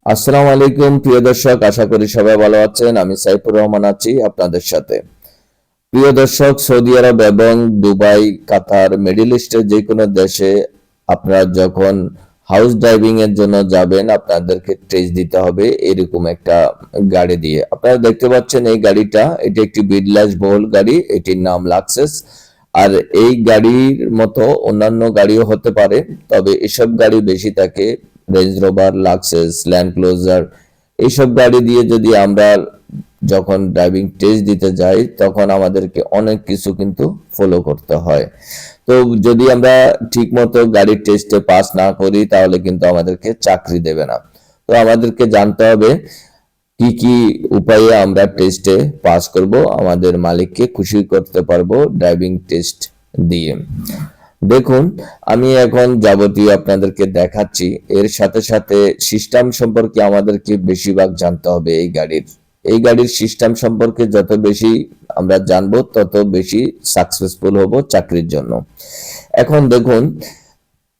আসসালামু আলাইকুম প্রিয় দর্শক, আশা করি সবাই ভালো আছেন। আমি সাইফুর রহমান আছি আপনাদের সাথে। প্রিয় দর্শক, সৌদি আরব এবং দুবাই, কাতার, মিডল ইস্টের যে কোনো দেশে আপনারা যখন হাউস ড্রাইভিং এর জন্য যাবেন, আপনাদেরকে টেস্ট দিতে হবে এরকম একটা গাড়ি দিয়ে। আপনারা দেখতে পাচ্ছেন এই গাড়িটা, এটি একটি বিলাসবহুল গাড়ি, এটির নাম লাক্সাস। আর এই গাড়ির মতো অন্যান্য গাড়িও হতে পারে, তবে এসব গাড়ি বেশি থাকে রেঞ্জ রোভার, লাক্সাস, ল্যান্ড ক্লোজার। এইসব গাড়ি দিয়ে যদি আমরা যখন ড্রাইভিং টেস্ট দিতে যাই, তখন আমাদেরকে অনেক কিছু কিন্তু ফলো করতে হয়। তো যদি আমরা ঠিক মতো গাড়ির টেস্টে পাস না করি, তাহলে কিন্তু আমাদেরকে চাকরি দেবে না। তো আমাদেরকে জানতে হবে কি কি উপায়ে আমরা টেস্টে পাস করব, আমাদের মালিককে খুশি করতে পারবো ড্রাইভিং টেস্ট দিয়ে। দেখুন, আমি এখন যাবতীয় আপনাদেরকে দেখাচ্ছি। এর সাথে সাথে সিস্টেম সম্পর্কে আমাদেরকে বেশিরভাগ জানতে হবে। এই গাড়ির সিস্টেম সম্পর্কে যত বেশি আমরা জানবো, তত বেশি সাকসেসফুল হব চাকরির জন্য। এখন দেখুন,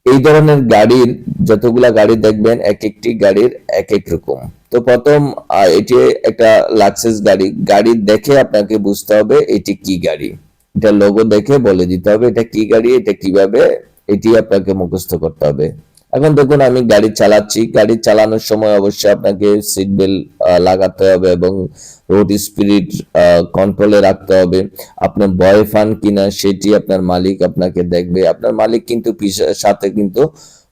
এই ধরনের গাড়ির যতগুলা গাড়ি দেখবেন, এক একটি গাড়ির এক এক রকম। তো প্রথম এটি একটা লাক্সাস গাড়ি। গাড়ি দেখে আপনাকে বুঝতে হবে এটি কি গাড়ি। এটা লোগো দেখে বলে দিতে হবে এটা কি গাড়ি, এটা কিভাবে, এটি আপনাকে মুখস্থ করতে হবে। এখন দেখুন, আমি গাড়ি চালাচ্ছি। গাড়ি চালানোর সময় অবশ্যই আপনাকে সিট বেল্ট লাগাতে হবে এবং রোড স্পিড কন্ট্রোলে রাখতে হবে। আপনি ভয় পান কিনা সেটি আপনার মালিক আপনাকে দেখবে। আপনার মালিক কিন্তু সাথে কিন্তু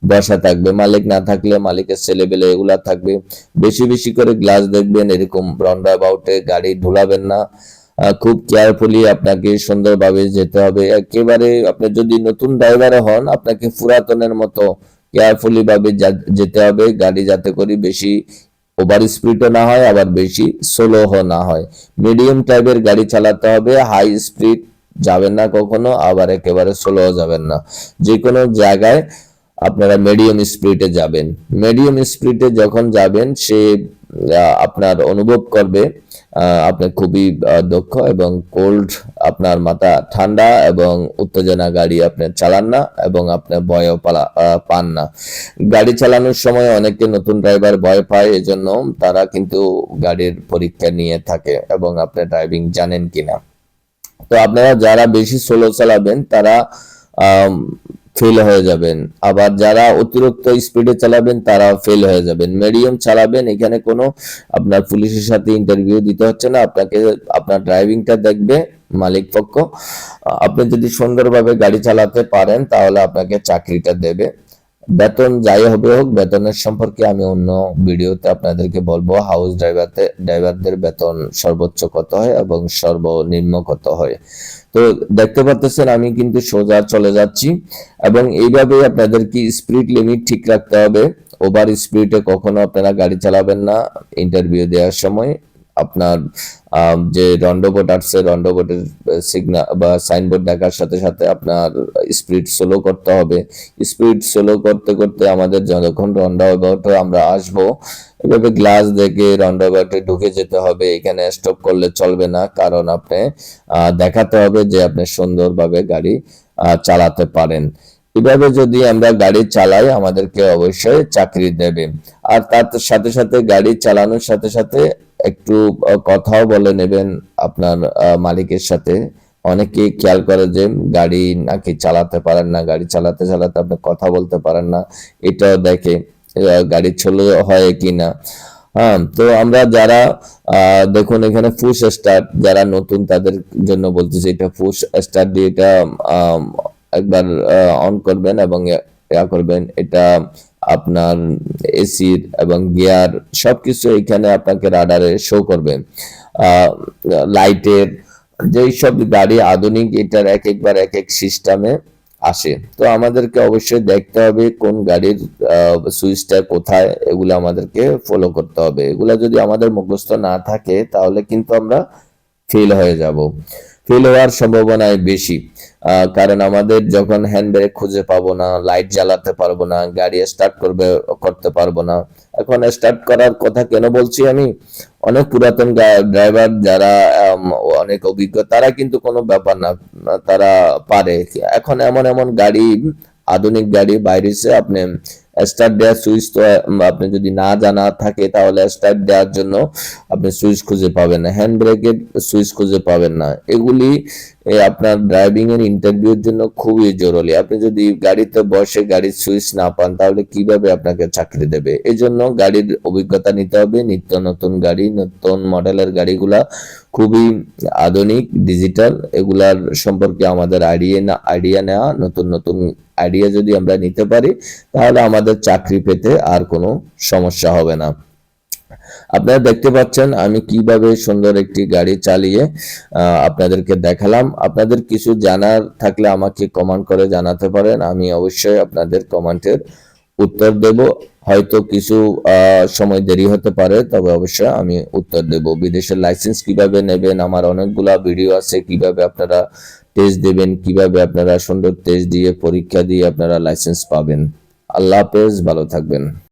বসা থাকবে। মালিক না থাকলে মালিকের ছেলেবেলে এগুলা থাকবে। বেশি বেশি করে গ্লাস দেখবেন, এরকম রাউন্ড অ্যাবাউটে গাড়ি ঢুলাবেন না। খুব কেয়ারফুলি আপনাকে সুন্দরভাবে যেতে হবে। একেবারে আপনি যদি নতুন ড্রাইভার হন, আপনাকে পুরাতনের মতো কেয়ারফুলি ভাবে যেতে হবে। গাড়ি যাতে করে বেশি ওভার স্পিডও না হয়, আবার বেশি স্লো না হয়। মিডিয়াম টাইপের গাড়ি চালাতে হবে। হাই স্পিড যাবেন না কখনো, আবার একেবারে স্লো যাবেন না। যে কোনো জায়গায় আপনারা মিডিয়াম স্পিডে যাবেন। মিডিয়াম স্পিডে যখন যাবেন, সে আপনার অনুভব করবে আপনি খুবই দক্ষ এবং কোল্ড, আপনার মাথা ঠান্ডা এবং উত্তেজনা গাড়ি আপনি চালান না এবং আপনি ভয়ও পান না। গাড়ি চালানোর সময় অনেকে নতুন ড্রাইভার ভয় পায়, এজন্য তারা কিন্তু গাড়ির পরীক্ষা নিয়ে থাকে এবং আপনি ড্রাইভিং জানেন কিনা। তো আপনারা যারা বেশি স্লো চালাবেন, তারা ফেল হয়ে যাবেন। আবার যারা অতিরিক্ত স্পিডে চালাবেন, তারা ফেল হয়ে যাবেন। মিডিয়াম চালাবেন, এখানে কোনো আপনার পুলিশের সাথে ইন্টারভিউ দিতে হচ্ছে না। আপনাকে আপনার ড্রাইভিংটা দেখবে মালিক পক্ষ। আপনি যদি সুন্দরভাবে গাড়ি চালাতে পারেন, তাহলে আপনাকে চাকরিটা দেবে। বেতন যাই হবে হোক, বেতনের সম্পর্কে আমি অন্য ভিডিওতে আপনাদেরকে বলবো। হাউস ড্রাইভারদের বেতন সর্বোচ্চ কত হয় এবং সর্বনিম্ন কত হয়। তো দেখতে পাচ্ছেন আমি কিন্তু সোজা চলে যাচ্ছি এবং এইভাবে আপনাদেরকে স্পিড লিমিট ঠিক রাখতে হবে। ওভার স্পিডে কখনো আপনারা গাড়ি চালাবেন না ইন্টারভিউ দেওয়ার সময়। আপনার যে রন্ডোবোট আসছে, রন্ডোবোটের সিগনাল বা সাইনবোর্ড দেখার সাথে সাথে আপনার স্পিড স্লো করতে হবে। স্পিড স্লো করতে করতে আমাদের যখন রন্ডাবোটে আমরা আসবো, এভাবে গ্লাস দেখে রন্ডাবোটে ঢুকে যেতে হবে। এখানে স্টপ করলে চলবে না, কারণ আপনি দেখাতে হবে যে আপনি সুন্দরভাবে গাড়ি চালাতে পারেন। এভাবে যদি আমরা গাড়ি চালাই, আমাদেরকে অবশ্যই চাকরি দেবে। আর তার সাথে সাথে গাড়ি চালানোর সাথে সাথে একটু কথাও বলে নেবেন আপনার মালিকের সাথে। অনেকে খেয়াল করে যে গাড়ি নাকি চালাতে পারেন না, গাড়ি চালাতে চালাতে আপনি কথা বলতে পারেন না, এটাও দেখে গাড়ি চলে হয় কিনা। হ্যাঁ, তো আমরা যারা দেখুন এখানে পুশ স্টার্ট, যারা নতুন তাদের জন্য বলতেছি, এটা পুশ স্টার্ট দিয়ে এটা একবার অন করবেন এবং ইয়া করবেন। এটা আপনার এসির এবং গিয়ার সবকিছু এখানে আপনাকে রাডারে শো করবে। লাইটের যেই সব গাড়ি আধুনিক, এটার এক একবার এক এক সিস্টেমে আসে। তো আমাদেরকে অবশ্যই দেখতে হবে কোন গাড়ির সুইচটা কোথায়, এগুলো আমাদেরকে ফলো করতে হবে। এগুলা যদি আমাদের মুখস্থ না থাকে, তাহলে কিন্তু আমরা ফেল হয়ে যাব। ফেল হওয়ার সম্ভাবনাই বেশি। কারণ আমাদের যখন হ্যান্ড ব্রেক খুঁজে পাবো না, লাইট জ্বালাতে পারবো না, গাড়ি স্টার্ট করতে পারবো না। এখন স্টার্ট করার কথা কেন বলছি আমি, অনেক পুরাতন ড্রাইভার যারা অনেক অভিজ্ঞ, তারা কিন্তু কোনো ব্যাপার না, তারা পারে। এখন এমন এমন গাড়ি, আধুনিক গাড়ি বাইরেছে, আপনি স্টার্ট দেওয়ার সুইচ তো আপনি যদি না জানা থাকে তাহলে স্টার্ট দেওয়ার জন্য আপনি সুইচ খুঁজে পাবেন না, হ্যান্ড ব্রেকের সুইচ খুঁজে পাবেন না। এগুলি আপনার ড্রাইভিং এর ইন্টারভিউর জন্য খুবই জরুরি। আপনি যদি গাড়িতে বসে গাড়ির সুইচ না পান তাহলে কিভাবে আপনাকে চাকরি দেবে? এজন্য গাড়ির অভিজ্ঞতা নিতে হবে। নিত্য নতুন গাড়ি, নতুন মডেলের গাড়িগুলা খুবই আধুনিক, ডিজিটাল, এগুলার সম্পর্কে আমাদের আইডিয়া নেওয়া, নতুন নতুন আইডিয়া যদি আমরা নিতে পারি তাহলে আমাদের চাকরি পেতে আর কোনো সমস্যা হবে না। আপনারা দেখতে পাচ্ছেন আমি কিভাবে সুন্দর একটি গাড়ি চালিয়ে আপনাদেরকে দেখালাম। আপনাদের কিছু জানার থাকলে আমাকে কমেন্ট করে জানাতে পারেন, আমি অবশ্যই আপনাদের কমেন্টের উত্তর দেব। হয়তো কিছু সময় দেরি হতে পারে, তবে অবশ্যই আমি উত্তর দেব। বিদেশের লাইসেন্স কিভাবে নেবেন, আমার অনেকগুলা ভিডিও আছে, কিভাবে আপনারা টেস্ট দেবেন, কিভাবে আপনারা সুন্দর টেস্ট দিয়ে পরীক্ষা দিয়ে আপনারা লাইসেন্স পাবেন। আল্লাহ হাফেজ, ভালো থাকবেন।